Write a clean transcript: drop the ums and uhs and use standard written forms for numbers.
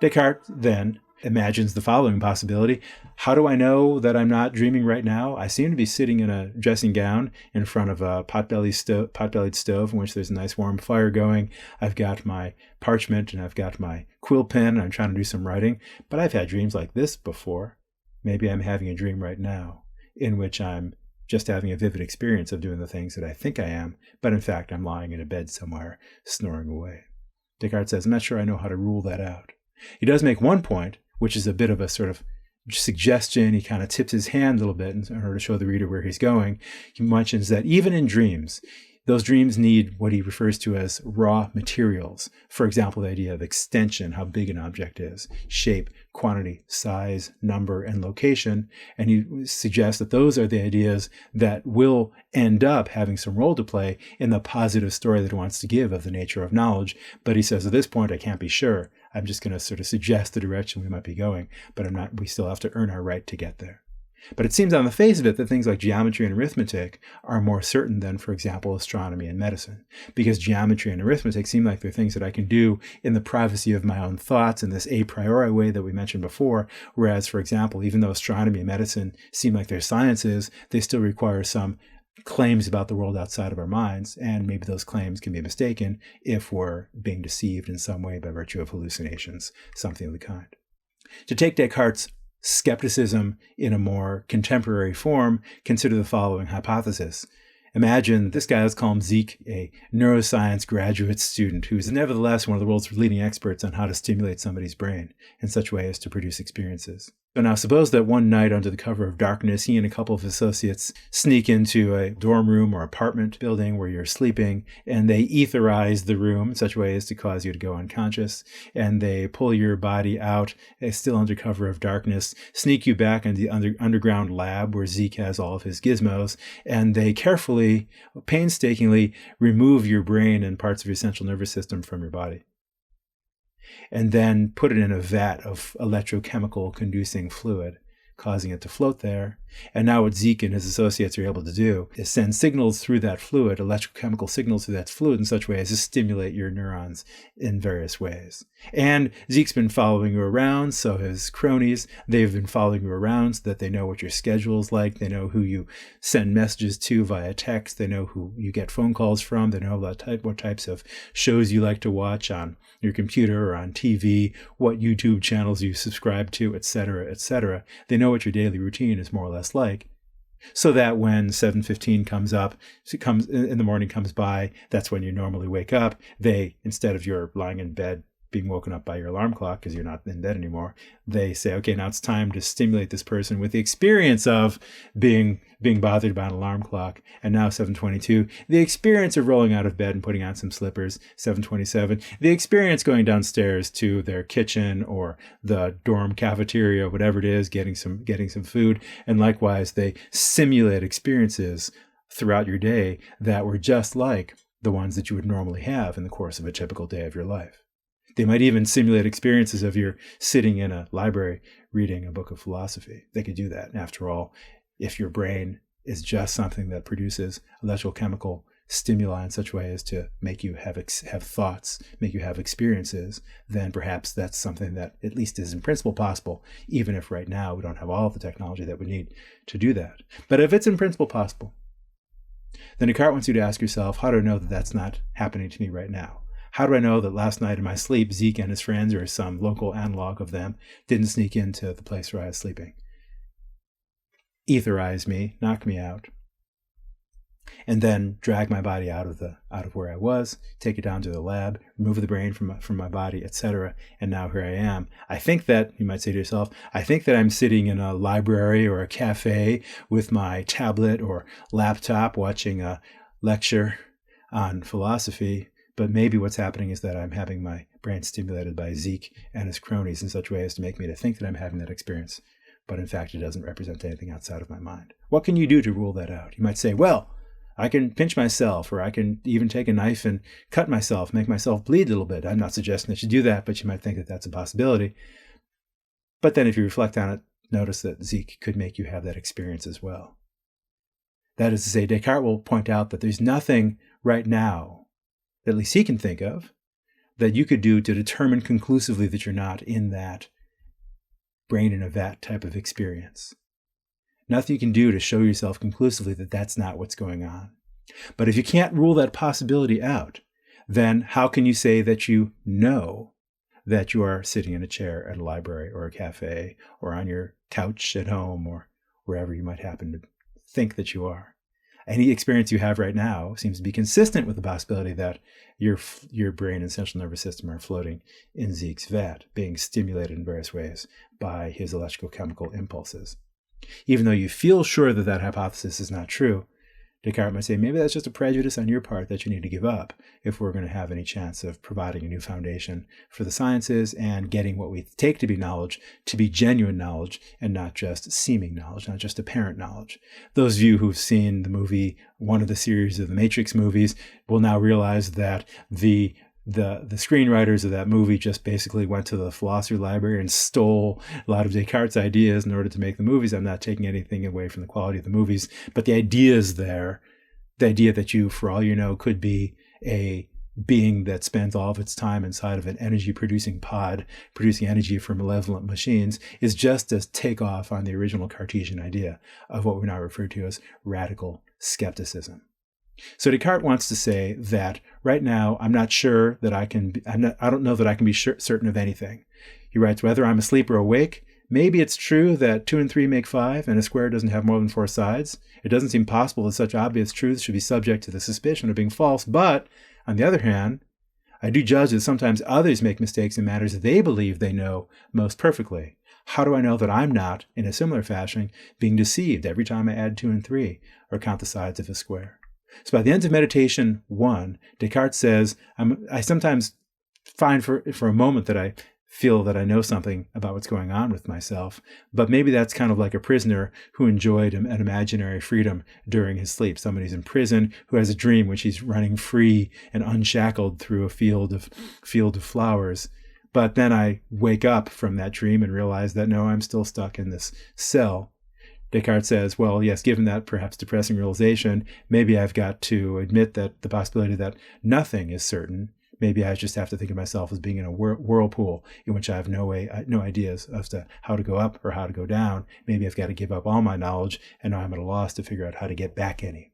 Descartes then imagines the following possibility. How do I know that I'm not dreaming right now? I seem to be sitting in a dressing gown in front of a pot-bellied stove in which there's a nice warm fire going. I've got my parchment and I've got my quill pen and I'm trying to do some writing. But I've had dreams like this before. Maybe I'm having a dream right now in which I'm just having a vivid experience of doing the things that I think I am, but in fact I'm lying in a bed somewhere snoring away. Descartes says, I'm not sure I know how to rule that out. He does make one point, which is a bit of a sort of suggestion. He kind of tips his hand a little bit in order to show the reader where he's going. He mentions that even in dreams, those dreams need what he refers to as raw materials. For example, the idea of extension, how big an object is, shape, quantity, size, number, and location. And he suggests that those are the ideas that will end up having some role to play in the positive story that he wants to give of the nature of knowledge. But he says, at this point, I can't be sure. I'm just going to sort of suggest the direction we might be going, but we still have to earn our right to get there. But it seems on the face of it that things like geometry and arithmetic are more certain than, for example, astronomy and medicine, because geometry and arithmetic seem like they're things that I can do in the privacy of my own thoughts in this a priori way that we mentioned before, whereas, for example, even though astronomy and medicine seem like they're sciences, they still require some claims about the world outside of our minds, and maybe those claims can be mistaken if we're being deceived in some way by virtue of hallucinations, something of the kind. To take Descartes' skepticism in a more contemporary form, consider the following hypothesis. Imagine this guy, let's call him Zeke, a neuroscience graduate student who's nevertheless one of the world's leading experts on how to stimulate somebody's brain in such a way as to produce experiences. So now suppose that one night under the cover of darkness, he and a couple of associates sneak into a dorm room or apartment building where you're sleeping, and they etherize the room in such a way as to cause you to go unconscious, and they pull your body out, still under cover of darkness, sneak you back into the underground lab where Zeke has all of his gizmos, and they carefully, painstakingly remove your brain and parts of your central nervous system from your body, and then put it in a vat of electrochemical conducing fluid, causing it to float there. And now what Zeke and his associates are able to do is send signals through that fluid, electrochemical signals through that fluid in such a way as to stimulate your neurons in various ways. And Zeke's been following you around, so his cronies, they've been following you around so that they know what your schedule is like, they know who you send messages to via text, they know who you get phone calls from, they know what types of shows you like to watch on your computer or on TV, what YouTube channels you subscribe to, etc., etc. They know what your daily routine is more or less like, so that when 7:15 comes in the morning comes by, that's when you normally wake up. They, instead of you're lying in bed being woken up by your alarm clock because you're not in bed anymore, they say, okay, now it's time to stimulate this person with the experience of being bothered by an alarm clock. And now 7:22, the experience of rolling out of bed and putting on some slippers. 7:27, the experience going downstairs to their kitchen or the dorm cafeteria, whatever it is, getting some food. And likewise, they simulate experiences throughout your day that were just like the ones that you would normally have in the course of a typical day of your life. They might even simulate experiences of you sitting in a library reading a book of philosophy. They could do that. After all, if your brain is just something that produces electrochemical stimuli in such a way as to make you have thoughts, make you have experiences, then perhaps that's something that at least is in principle possible, even if right now we don't have all of the technology that we need to do that. But if it's in principle possible, then Descartes wants you to ask yourself, how do I know that that's not happening to me right now? How do I know that last night in my sleep, Zeke and his friends, or some local analog of them, didn't sneak into the place where I was sleeping, etherize me, knock me out, and then drag my body out of where I was, take it down to the lab, remove the brain from my body, etc. And now here I am. I think that, you might say to yourself, I think that I'm sitting in a library or a cafe with my tablet or laptop watching a lecture on philosophy. But maybe what's happening is that I'm having my brain stimulated by Zeke and his cronies in such a way as to make me to think that I'm having that experience. But in fact, it doesn't represent anything outside of my mind. What can you do to rule that out? You might say, well, I can pinch myself, or I can even take a knife and cut myself, make myself bleed a little bit. I'm not suggesting that you do that, but you might think that that's a possibility. But then if you reflect on it, notice that Zeke could make you have that experience as well. That is to say, Descartes will point out that there's nothing right now, at least he can think of, that you could do to determine conclusively that you're not in that brain in a vat type of experience. Nothing you can do to show yourself conclusively that that's not what's going on. But if you can't rule that possibility out, then how can you say that you know that you are sitting in a chair at a library or a cafe or on your couch at home or wherever you might happen to think that you are? Any experience you have right now seems to be consistent with the possibility that your brain and central nervous system are floating in Zeke's vat, being stimulated in various ways by his electrochemical impulses. Even though you feel sure that that hypothesis is not true, Descartes might say maybe that's just a prejudice on your part that you need to give up if we're going to have any chance of providing a new foundation for the sciences and getting what we take to be knowledge to be genuine knowledge and not just seeming knowledge, not just apparent knowledge. Those of you who've seen the movie, one of the series of the Matrix movies, will now realize that the screenwriters of that movie just basically went to the philosophy library and stole a lot of Descartes' ideas in order to make the movies. I'm not taking anything away from the quality of the movies, but the ideas there, the idea that you, for all you know, could be a being that spends all of its time inside of an energy-producing pod, producing energy for malevolent machines, is just a takeoff on the original Cartesian idea of what we now refer to as radical skepticism. So Descartes wants to say that right now I'm not sure that I don't know that I can be certain of anything. He writes, whether I'm asleep or awake, maybe it's true that 2 and 3 make 5 and a square doesn't have more than 4 sides. It doesn't seem possible that such obvious truths should be subject to the suspicion of being false. But on the other hand, I do judge that sometimes others make mistakes in matters they believe they know most perfectly. How do I know that I'm not, in a similar fashion, being deceived every time I add 2 and 3 or count the sides of a square? So by the end of meditation 1, Descartes says, I sometimes find for a moment that I feel that I know something about what's going on with myself, but maybe that's kind of like a prisoner who enjoyed an imaginary freedom during his sleep. Somebody who's in prison who has a dream which he's running free and unshackled through a field of flowers. But then I wake up from that dream and realize that no, I'm still stuck in this cell. Descartes says, well, yes, given that perhaps depressing realization, maybe I've got to admit that the possibility that nothing is certain. Maybe I just have to think of myself as being in a whirlpool in which I have no ideas as to how to go up or how to go down. Maybe I've got to give up all my knowledge, and now I'm at a loss to figure out how to get back any.